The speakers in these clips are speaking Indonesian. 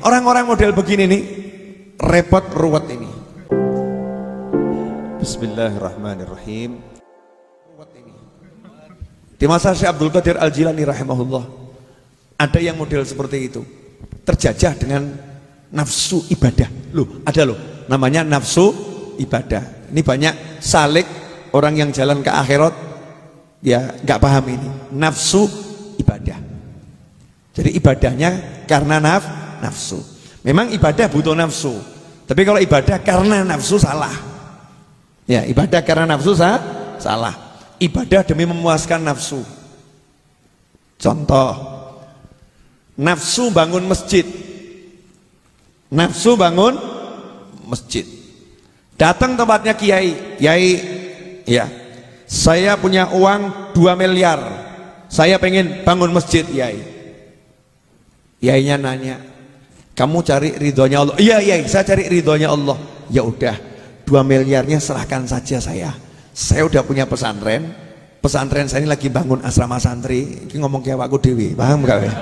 Orang-orang model begini nih repot ruwet ini. Bismillahirrahmanirrahim. Ruwet ini. Di masa Syekh Abdul Qadir Al-Jilani rahimahullah, ada yang model seperti itu, terjajah dengan nafsu ibadah. Loh, ada loh, namanya nafsu ibadah. Ini banyak salik orang yang jalan ke akhirat ya nggak paham ini, nafsu ibadah. Jadi ibadahnya karena nafsu. Memang ibadah butuh nafsu, tapi kalau ibadah karena nafsu salah. Ya, ibadah karena nafsu salah. Ibadah demi memuaskan nafsu. Contoh, nafsu bangun masjid. Nafsu bangun masjid. Datang tempatnya kiai, ya, saya punya uang 2 miliar, saya pengen bangun masjid, kiai. Kiainya nanya, kamu cari ridhonya Allah? Iya, saya cari ridhonya Allah. Ya udah, 2 miliarnya serahkan saja saya udah punya pesantren saya ini lagi bangun asrama santri. Ini ngomong kayak aku dewi, paham gak ya?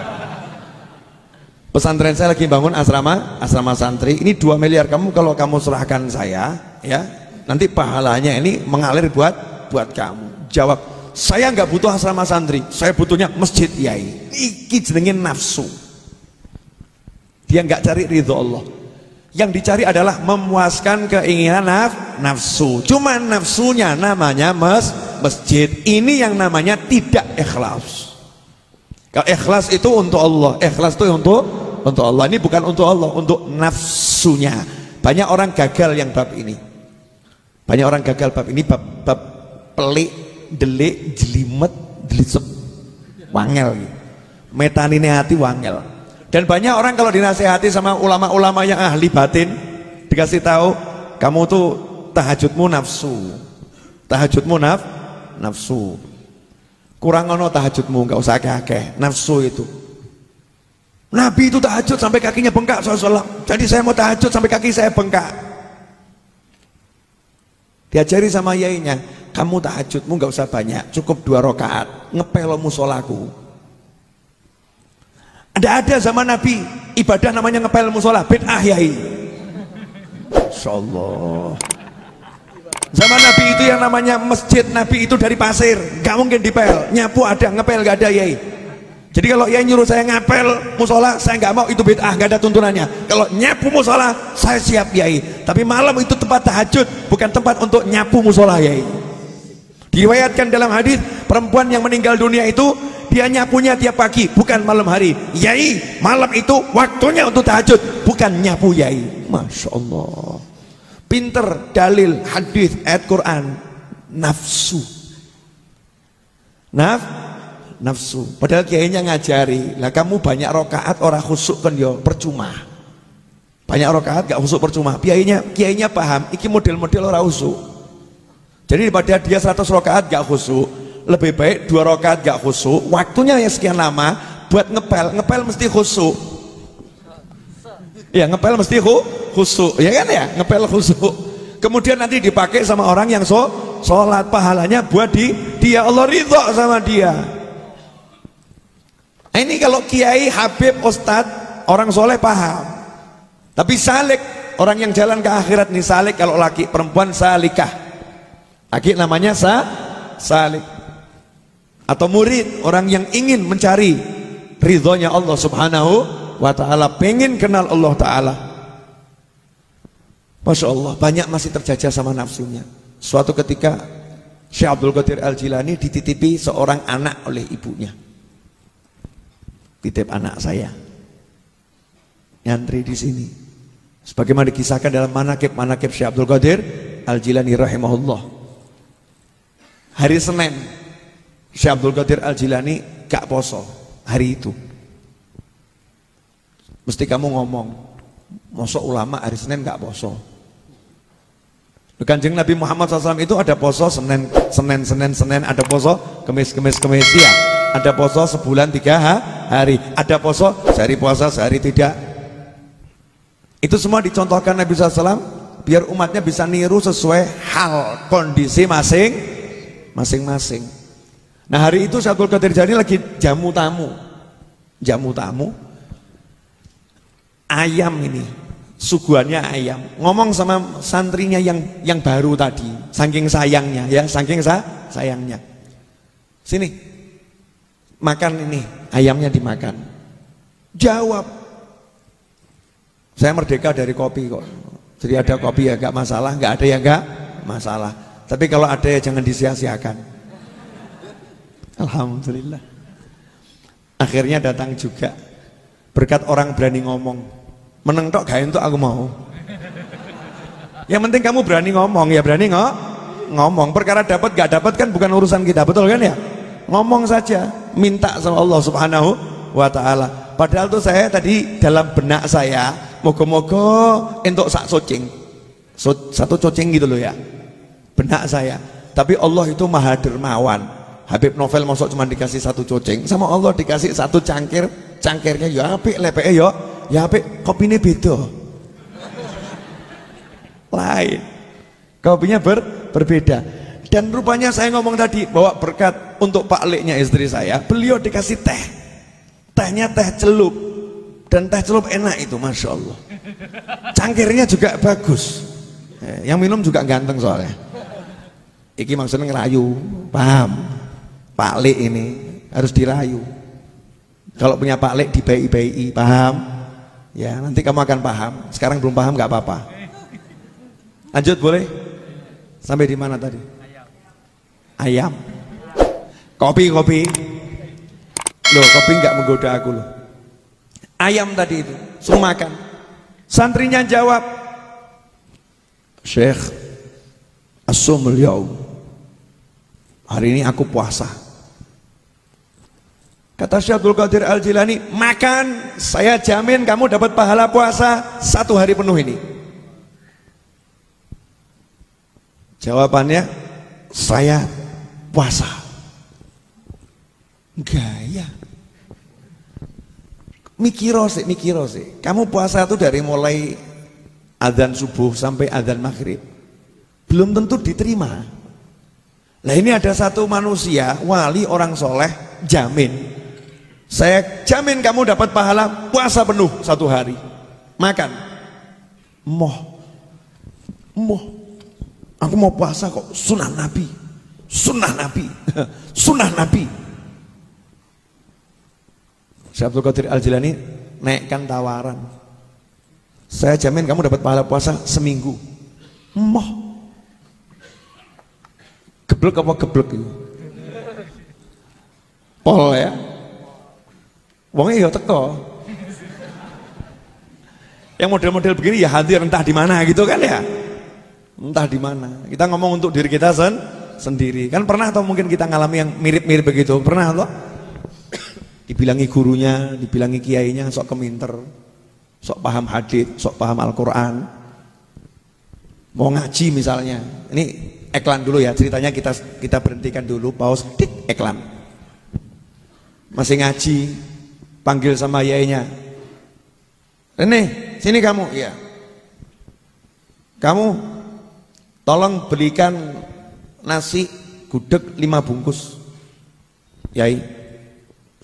Pesantren saya lagi bangun asrama santri. Ini 2 miliar kalau kamu serahkan saya, ya nanti pahalanya ini mengalir buat kamu. Jawab, saya nggak butuh asrama santri, saya butuhnya masjid, yai. Iki jenengin nafsu. Dia nggak cari ridho Allah. Yang dicari adalah memuaskan keinginan nafsu. Cuma nafsunya namanya masjid. Ini yang namanya tidak ikhlas. Kalau ikhlas itu untuk Allah, ikhlas itu untuk Allah. Ini bukan untuk Allah, untuk nafsunya. Banyak orang gagal yang bab ini. Banyak orang gagal bab ini, bab pelik, delik, jelimet, delisep, wangel. Metanine hati wangel. Dan banyak orang kalau dinasehati sama ulama-ulama yang ahli batin, dikasih tahu, kamu tuh tahajudmu nafsu. Tahajudmu nafsu. Kurang ono tahajudmu, nggak usah akeh-akeh, nafsu itu. Nabi itu tahajud sampai kakinya bengkak SAW. Jadi saya mau tahajud sampai kaki saya bengkak. Diajari sama yainya, kamu tahajudmu nggak usah banyak, cukup 2 rakaat, ngepelo musolaku. Ada zaman Nabi ibadah namanya ngepel musola, bid'ah yai. Insyaallah. Zaman Nabi itu yang namanya masjid Nabi itu dari pasir, nggak mungkin dipel. Nyapu ada, ngepel nggak ada yai. Jadi kalau yai nyuruh saya ngepel musola, saya nggak mau, itu bid'ah, nggak ada tuntunannya. Kalau nyapu musola, saya siap yai. Tapi malam itu tempat tahajud, bukan tempat untuk nyapu musola yai. Diriwayatkan dalam hadis, perempuan yang meninggal dunia itu dia nyapunya tiap pagi, bukan malam hari. Yai, malam itu waktunya untuk tahajud, bukan nyapu yai. Masya Allah. Pinter, dalil, hadis, ayat Quran, nafsu. Nafsu. Padahal kiainya ngajari, lah kamu banyak rakaat orang khusuk kan yo percuma. Banyak rakaat gak khusuk percuma. Kiainya paham, iki model-model orang khusuk. Jadi daripada dia 100 rakaat gak khusuk, lebih baik 2 rakaat gak khusuk, waktunya yang sekian lama buat ngepel mesti khusuk. Ya ngepel mesti khusuk, ya kan ya, ngepel khusuk. Kemudian nanti dipakai sama orang yang sholat, pahalanya buat dia, Allah ridho sama dia. Nah, ini kalau kiai, habib, ustadz, orang soleh paham. Tapi salik, orang yang jalan ke akhirat nih, salik kalau laki, perempuan salikah. Laki namanya salik. Atau murid, orang yang ingin mencari ridhonya Allah subhanahu wa ta'ala, pengen kenal Allah ta'ala. Masya Allah, banyak masih terjajah sama nafsunya. Suatu ketika Syekh Abdul Qadir Al-Jilani dititipi seorang anak oleh ibunya. Titip anak saya, nyantri di sini. Sebagaimana dikisahkan dalam manaqib Syekh Abdul Qadir Al-Jilani rahimahullah. Hari Senin Syekh Abdul Qadir Al-Jilani gak poso hari itu. Mesti kamu ngomong, mosok ulama hari Senin gak poso. Kanjeng Nabi Muhammad SAW itu ada poso Senin, ada poso Kemis ya. Ada poso sebulan 3 hari, ada poso sehari puasa sehari tidak. Itu semua dicontohkan Nabi SAW biar umatnya bisa niru sesuai hal kondisi masing-masing. Nah hari itu Syekh Abdul Qadir Jilani lagi jamu tamu. ayam ini, suguhannya ayam. Ngomong sama santrinya yang baru tadi, saking sayangnya ya, saking sayangnya. Sini, makan ini, ayamnya dimakan. Jawab, saya merdeka dari kopi kok. Jadi ada kopi ya gak masalah, gak ada ya gak masalah. Tapi kalau ada ya jangan disia-siakan. Alhamdulillah. Akhirnya datang juga. Berkat orang berani ngomong. Meneng tok gak entuk aku mau. Yang penting kamu berani ngomong, ya berani ngomong. Perkara dapat gak dapat kan bukan urusan kita, betul kan ya? Ngomong saja, minta sama Allah Subhanahu wa ta'ala. Padahal tuh saya tadi dalam benak saya, moga-moga entuk sak cocing. Satu cocing gitu loh ya. Benak saya. Tapi Allah itu maha dermawan. Habib Novel masuk cuma dikasih satu cocing, sama Allah dikasih satu cangkir. Cangkirnya ya apik, lepeke ya apik, kopine beda. Lain. Kopinya berbeda. Dan rupanya saya ngomong tadi bahwa berkat untuk Pak Leknya istri saya, beliau dikasih teh. Tehnya teh celup. Dan teh celup enak itu, Masya Allah. Cangkirnya juga bagus. Yang minum juga ganteng soalnya. Iki maksudnya ngerayu, paham? Pak Lek ini harus dirayu. Kalau punya Pak Lek dibai-bai, paham? Ya nanti kamu akan paham. Sekarang belum paham gak apa-apa. Lanjut boleh? Sampai di mana tadi? Ayam. Kopi. Loh, kopi nggak menggoda aku loh. Ayam tadi itu, suruh makan. Santrinya jawab, Syekh, as-sumul yaum. Hari ini aku puasa. Kata Syekh Abdul Qadir Al-Jilani, makan, saya jamin kamu dapat pahala puasa 1 hari penuh ini. Jawabannya, saya puasa. Gaya. Mikiro sih. Kamu puasa itu dari mulai adzan subuh sampai adzan maghrib. Belum tentu diterima. Nah ini ada satu manusia, wali orang soleh, jamin. Saya jamin kamu dapat pahala puasa penuh 1 hari. Makan. Moh. Aku mau puasa kok, sunnah Nabi. Syekh Abdul Qadir Al-Jilani naikkan tawaran. Saya jamin kamu dapat pahala puasa seminggu. Moh. Geblek apa geblek itu? Pol ya. Wongnya ya teko. Yang model-model begini ya hadir entah di mana gitu kan ya. Entah di mana. Kita ngomong untuk diri kita sendiri. Kan pernah atau mungkin kita ngalami yang mirip-mirip begitu? Pernah atau? Dibilangi gurunya, dibilangi kiainya sok keminter, sok paham hadits, sok paham Al-Quran. Mau ngaji misalnya. Ini iklan dulu ya, ceritanya kita berhentikan dulu, pause, iklan. Masih ngaji, panggil sama yainya. Rene, sini kamu, iya. Kamu tolong belikan nasi gudeg 5 bungkus. Yai.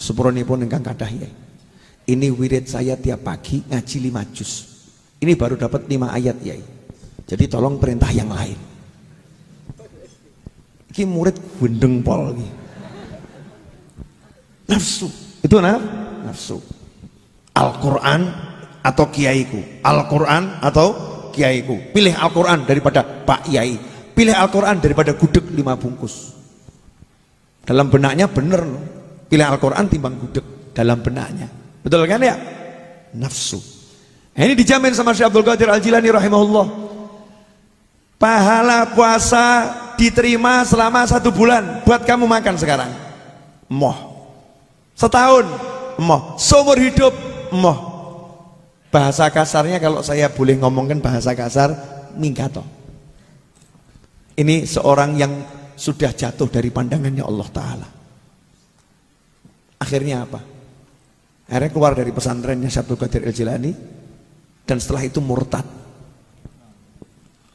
Sepuronipun ingkang kathah yai. Ini wirid saya tiap pagi ngaji 5 juz. Ini baru dapat 5 ayat yai. Jadi tolong perintah yang lain. Ini murid gendeng pol ini. Nafsu. Itu nafsu. Al-Quran atau kiaiku. Al-Quran atau kiaiku. Pilih Al-Quran daripada Pak Yai. Pilih Al-Quran daripada gudeg 5 bungkus. Dalam benaknya bener loh. Pilih Al-Quran timbang gudeg dalam benaknya. Betul kan ya? Nafsu. Ini dijamin sama Syekh Abdul Qadir Al-Jilani rahimahullah. Pahala puasa diterima selama 1 bulan. Buat kamu makan sekarang. Moh. Setahun. Moh. Seumur hidup. Moh. Bahasa kasarnya kalau saya boleh ngomongkan bahasa kasar, minggato. Ini seorang yang sudah jatuh dari pandangannya Allah Ta'ala. Akhirnya apa? Akhirnya keluar dari pesantrennya Syekh Abdul Qadir Al-Jilani. Dan setelah itu murtad.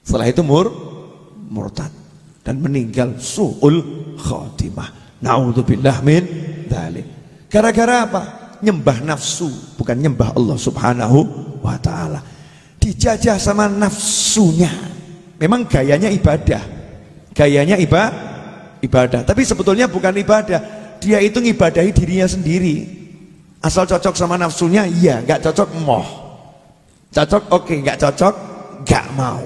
Setelah itu murtad. Dan meninggal su'ul khatimah. Na'udzubillah min dzalik. Gara-gara apa? Nyembah nafsu, bukan nyembah Allah Subhanahu wa ta'ala. Dijajah sama nafsunya. Memang gayanya ibadah, gayanya ibadah, tapi sebetulnya bukan ibadah. Dia itu ngibadahi dirinya sendiri. Asal cocok sama nafsunya, iya. Nggak cocok, moh. Cocok, oke. Nggak cocok, nggak mau.